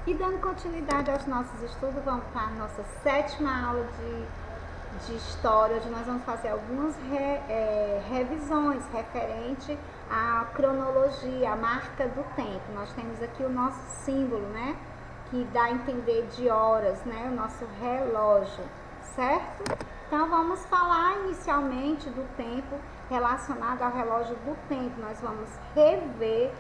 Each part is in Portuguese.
E dando continuidade aos nossos estudos, vamos para a nossa 7ª aula de História, onde nós vamos fazer algumas revisões referente à cronologia, à marca do tempo. Nós temos aqui o nosso símbolo, né? Que dá a entender de horas, né? O nosso relógio, certo? Então, vamos falar inicialmente do tempo relacionado ao relógio do tempo. Nós vamos rever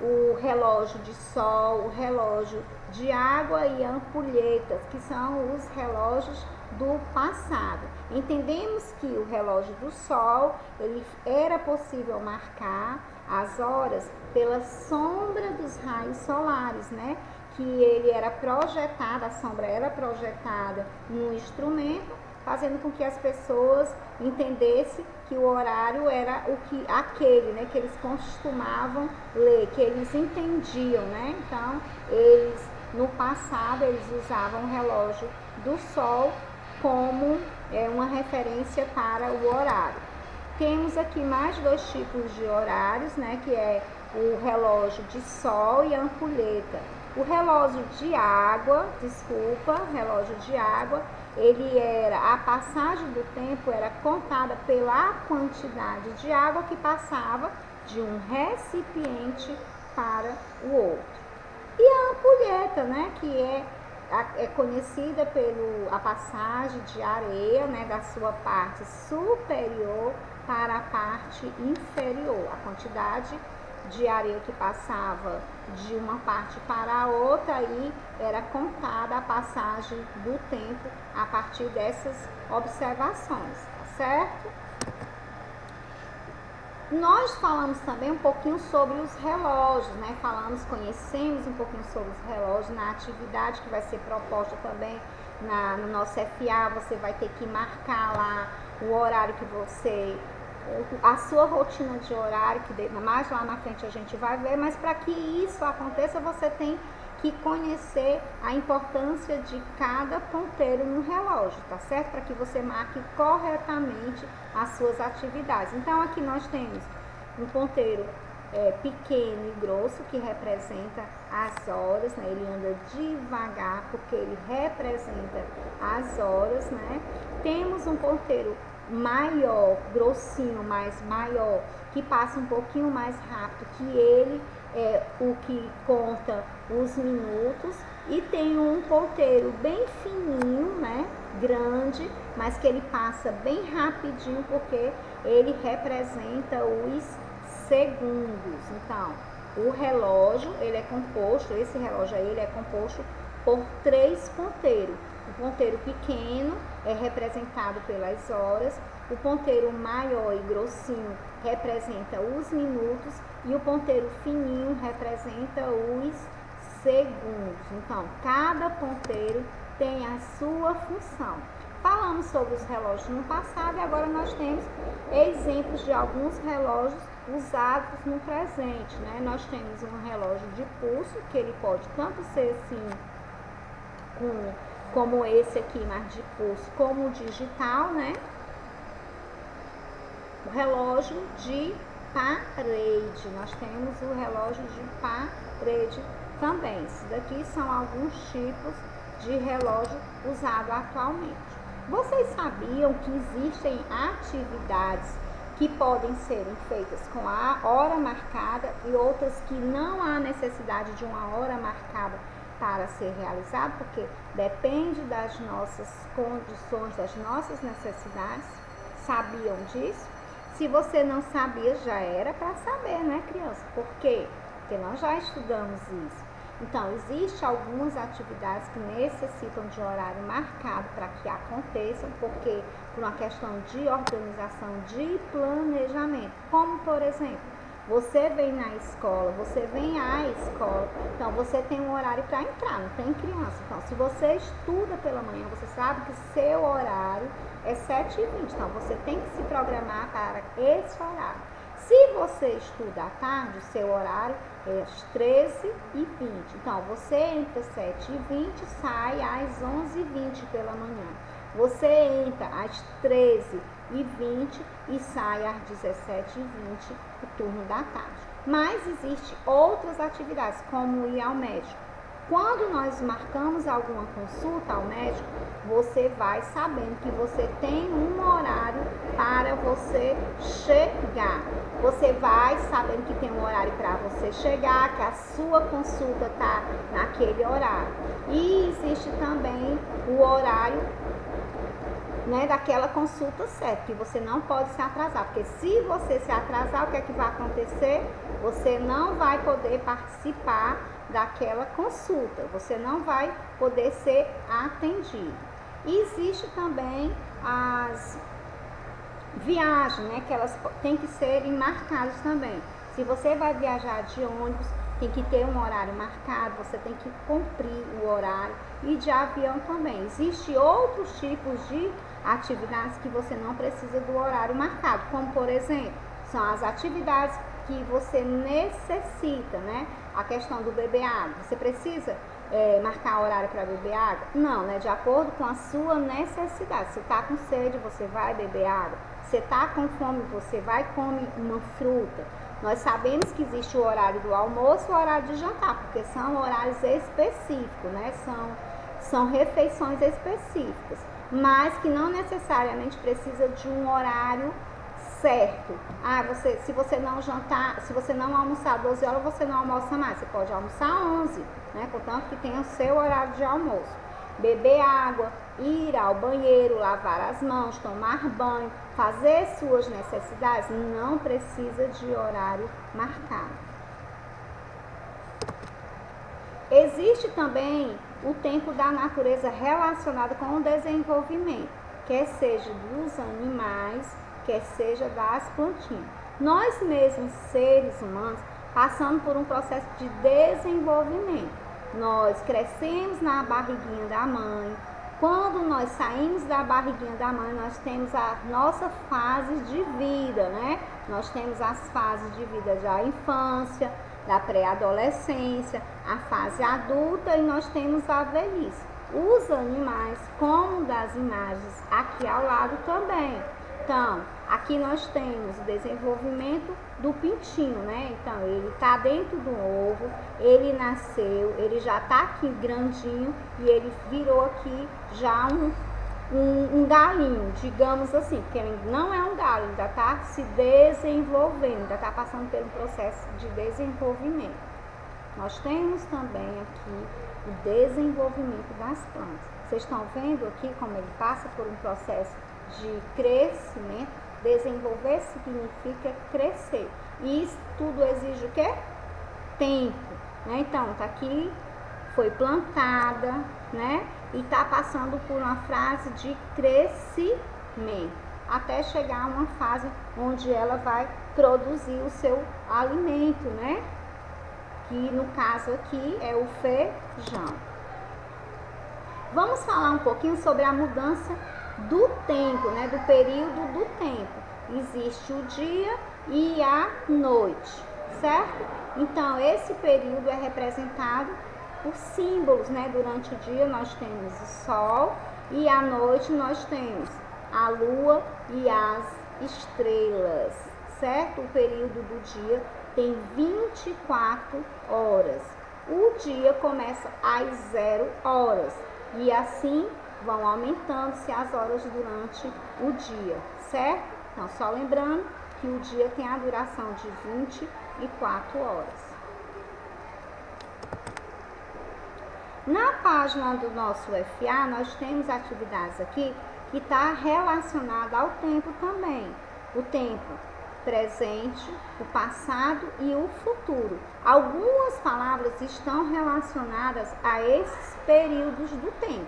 o relógio de sol, o relógio de água e ampulhetas, que são os relógios do passado. Entendemos que o relógio do sol, ele era possível marcar as horas pela sombra dos raios solares, né? Que ele era projetado, a sombra era projetada no instrumento, fazendo com que as pessoas entendessem que o horário era aquele, né, que eles costumavam ler, que eles entendiam, né? Então, no passado, eles usavam o relógio do sol como uma referência para o horário. Temos aqui mais 2 tipos de horários, né, que é o relógio de sol e a ampulheta. O relógio de água, relógio de água, a passagem do tempo era contada pela quantidade de água que passava de um recipiente para o outro. E a ampulheta, né, que é conhecida pela passagem de areia, né, da sua parte superior para a parte inferior. A quantidade de areia que passava de uma parte para a outra, aí era contada a passagem do tempo a partir dessas observações, tá certo? Nós falamos também um pouquinho sobre os relógios, né? Conhecemos um pouquinho sobre os relógios na atividade que vai ser proposta também no nosso FA. Você vai ter que marcar lá o horário que a sua rotina de horário, que mais lá na frente a gente vai ver, mas para que isso aconteça, você tem que conhecer a importância de cada ponteiro no relógio, tá certo? Para que você marque corretamente as suas atividades. Então, aqui nós temos um ponteiro pequeno e grosso, que representa as horas, né? Ele anda devagar, porque ele representa as horas, né? Temos um ponteiro maior, grossinho, mas maior, que passa um pouquinho mais rápido, que ele é o que conta os minutos, e tem um ponteiro bem fininho, né, grande, mas que ele passa bem rapidinho, porque ele representa os segundos. Então, o relógio, esse relógio aí, ele é composto por 3 ponteiros. O ponteiro pequeno é representado pelas horas, o ponteiro maior e grossinho representa os minutos, e o ponteiro fininho representa os segundos. Então, cada ponteiro tem a sua função. Falamos sobre os relógios no passado e agora nós temos exemplos de alguns relógios usados no presente, né? Nós temos um relógio de pulso, que ele pode tanto ser assim, como esse aqui, mas de pulso, como digital, né? O relógio de parede, nós temos o relógio de parede também. Esses daqui são alguns tipos de relógio usado atualmente. Vocês sabiam que existem atividades que podem ser feitas com a hora marcada e outras que não há necessidade de uma hora marcada para ser realizado, porque depende das nossas condições, das nossas necessidades? Sabiam disso? Se você não sabia, já era para saber, né, criança? Por quê? Porque nós já estudamos isso. Então, existem algumas atividades que necessitam de horário marcado para que aconteçam, porque por uma questão de organização, de planejamento. Como, por exemplo, você vem à escola, então você tem um horário para entrar, não tem criança. Então, se você estuda pela manhã, você sabe que seu horário é 7h20, então você tem que se programar para esse horário. Se você estuda à tarde, o seu horário é às 13h20. Então, você entra às 7h20, sai às 11h20 pela manhã. Você entra às 13h20 e sai às 17h20, o turno da tarde. Mas existem outras atividades, como ir ao médico, quando nós marcamos alguma consulta ao médico, você vai sabendo que você tem um horário para você chegar. Você vai sabendo que tem um horário para você chegar, que a sua consulta está naquele horário. E existe também o horário, né, daquela consulta certa, que você não pode se atrasar, porque se você se atrasar, o que é que vai acontecer? Você não vai poder participar daquela consulta, você não vai poder ser atendido. E existe também as viagens, né, que elas têm que serem marcadas também. Se você vai viajar de ônibus, tem que ter um horário marcado, você tem que cumprir o horário, e de avião também. Existem outros tipos de atividades que você não precisa do horário marcado, como por exemplo, são as atividades que você necessita, né? A questão do beber água, você precisa marcar horário para beber água? Não, né? De acordo com a sua necessidade. Se está com sede, você vai beber água. Se está com fome, você vai comer uma fruta. Nós sabemos que existe o horário do almoço e o horário de jantar, porque são horários específicos, né? São refeições específicas, mas que não necessariamente precisa de um horário certo. Se você não jantar, se você não almoçar 12 horas, você não almoça mais. Você pode almoçar 11, né? Contanto que tenha o seu horário de almoço. Beber água, ir ao banheiro, lavar as mãos, tomar banho, fazer suas necessidades, não precisa de horário marcado. Existe também o tempo da natureza relacionado com o desenvolvimento, quer seja dos animais, quer seja das plantinhas. Nós mesmos, seres humanos, passamos por um processo de desenvolvimento. Nós crescemos na barriguinha da mãe. Quando nós saímos da barriguinha da mãe, nós temos a nossa fase de vida, né? Nós temos as fases de vida da infância, da pré-adolescência, a fase adulta, e nós temos a velhice. Os animais, como das imagens aqui ao lado também. Então, aqui nós temos o desenvolvimento do pintinho, né? Então, ele está dentro do ovo, ele nasceu, ele já está aqui grandinho e ele virou aqui já um galinho, digamos assim, porque ele não é um galo, ele ainda está se desenvolvendo, ainda está passando pelo processo de desenvolvimento. Nós temos também aqui o desenvolvimento das plantas. Vocês estão vendo aqui como ele passa por um processo de crescimento. Desenvolver significa crescer. E isso tudo exige o quê? Tempo, né? Então, tá aqui, foi plantada, né? E tá passando por uma fase de crescimento, até chegar a uma fase onde ela vai produzir o seu alimento, né? Que no caso aqui é o feijão. Vamos falar um pouquinho sobre a mudança do tempo, né? Do período do tempo. Existe o dia e a noite, certo? Então, esse período é representado por símbolos, né? Durante o dia nós temos o sol e à noite nós temos a lua e as estrelas, certo? O período do dia tem 24 horas. O dia começa às 0 horas e assim vão aumentando-se as horas durante o dia, certo? Então, só lembrando que o dia tem a duração de 24 horas. Na página do nosso FA, nós temos atividades aqui que está relacionada ao tempo também. O tempo presente, o passado e o futuro. Algumas palavras estão relacionadas a esses períodos do tempo,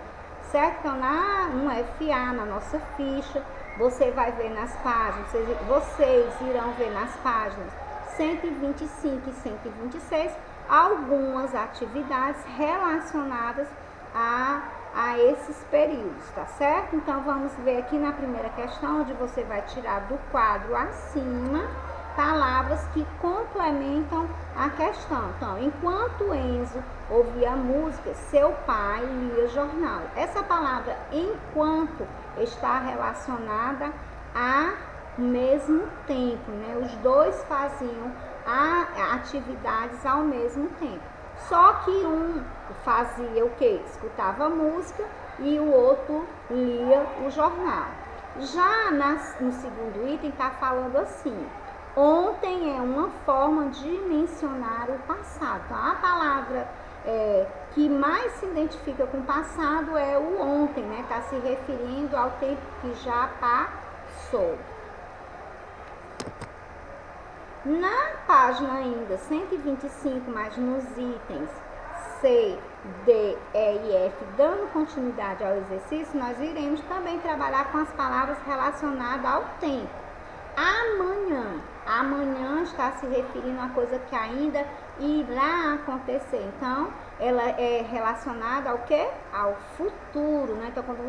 certo? Então, no FA, na nossa ficha, você vai ver nas páginas, vocês irão ver nas páginas 125 e 126 algumas atividades relacionadas a esses períodos, tá certo? Então, vamos ver aqui na primeira questão, onde você vai tirar do quadro acima palavras que complementam a questão. Então, enquanto Enzo ouvia música, seu pai lia jornal. Essa palavra enquanto está relacionada ao mesmo tempo, né? Os dois faziam atividades ao mesmo tempo. Só que um fazia o quê? Escutava música e o outro lia o jornal. Já no segundo item está falando assim: ontem é uma forma de mencionar o passado. Então, a palavra que mais se identifica com o passado é o ontem, né? Está se referindo ao tempo que já passou. Na página ainda 125, mas nos itens C, D, E e F, dando continuidade ao exercício, nós iremos também trabalhar com as palavras relacionadas ao tempo. Amanhã. Amanhã está se referindo a coisa que ainda irá acontecer. Então, ela é relacionada ao quê? Ao futuro, né? Então, quando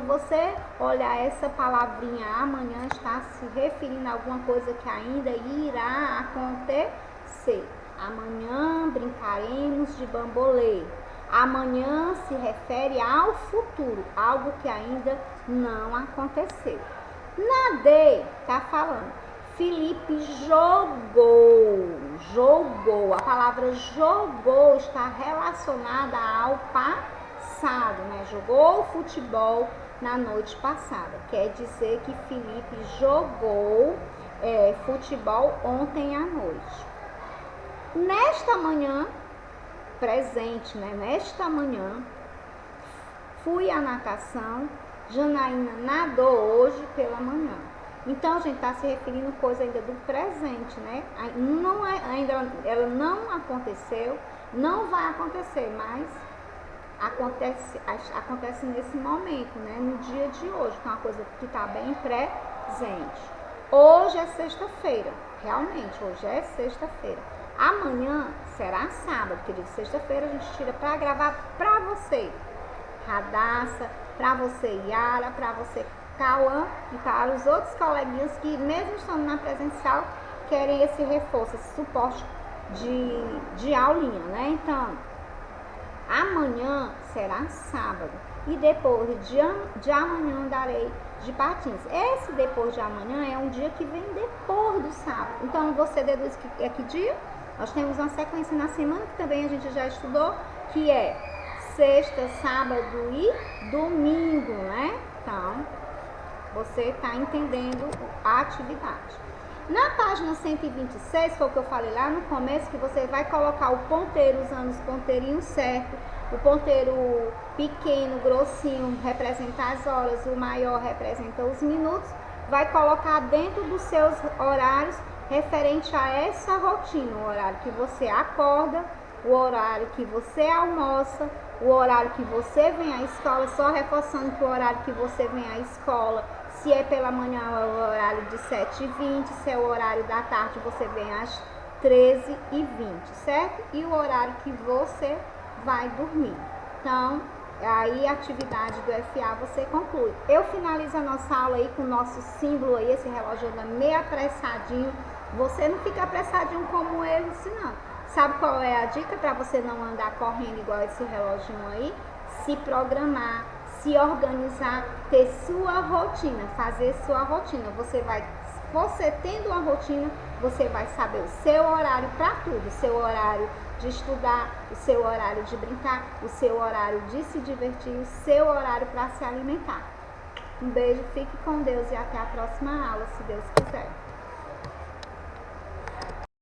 você olhar essa palavrinha amanhã, está se referindo a alguma coisa que ainda irá acontecer. Amanhã brincaremos de bambolê. Amanhã se refere ao futuro, algo que ainda não aconteceu. Na D, tá falando, Felipe jogou. A palavra jogou está relacionada ao passado, né? Jogou futebol na noite passada. Quer dizer que Felipe jogou futebol ontem à noite. Nesta manhã, presente, né? Nesta manhã, fui à natação. Janaína nadou hoje pela manhã. Então, gente, está se referindo coisa ainda do presente, né? Ela não aconteceu, não vai acontecer, mas acontece nesse momento, né? No dia de hoje, que é uma coisa que está bem presente. Hoje é sexta-feira, realmente, hoje é sexta-feira. Amanhã será sábado, porque de sexta-feira a gente tira para gravar para você, Radassa, para você, Yara, para você, Cauã, e para os outros coleguinhas que, mesmo estando na presencial, querem esse reforço, esse suporte de aulinha, né? Então, amanhã será sábado e depois de amanhã andarei de patins. Esse depois de amanhã é um dia que vem depois do sábado. Então, você deduz que é que dia? Nós temos uma sequência na semana que também a gente já estudou, que é sexta, sábado e domingo, né? Então, você está entendendo a atividade. Na página 126, foi o que eu falei lá no começo, que você vai colocar o ponteiro usando os ponteirinhos certos. O ponteiro pequeno, grossinho, representa as horas, o maior representa os minutos. Vai colocar dentro dos seus horários referente a essa rotina, o horário que você acorda, o horário que você almoça, o horário que você vem à escola, só reforçando que o horário que você vem à escola, se é pela manhã é o horário de 7h20, se é o horário da tarde você vem às 13h20, certo? E o horário que você vai dormir. Então, aí a atividade do FA você conclui. Eu finalizo a nossa aula aí com o nosso símbolo aí, esse relógio anda meio apressadinho. Você não fica apressadinho como ele, senão. Sabe qual é a dica para você não andar correndo igual esse reloginho aí? Se programar, se organizar, ter sua rotina, fazer sua rotina. Você tendo uma rotina, você vai saber o seu horário para tudo, o seu horário de estudar, o seu horário de brincar, o seu horário de se divertir, o seu horário para se alimentar. Um beijo, fique com Deus e até a próxima aula, se Deus quiser.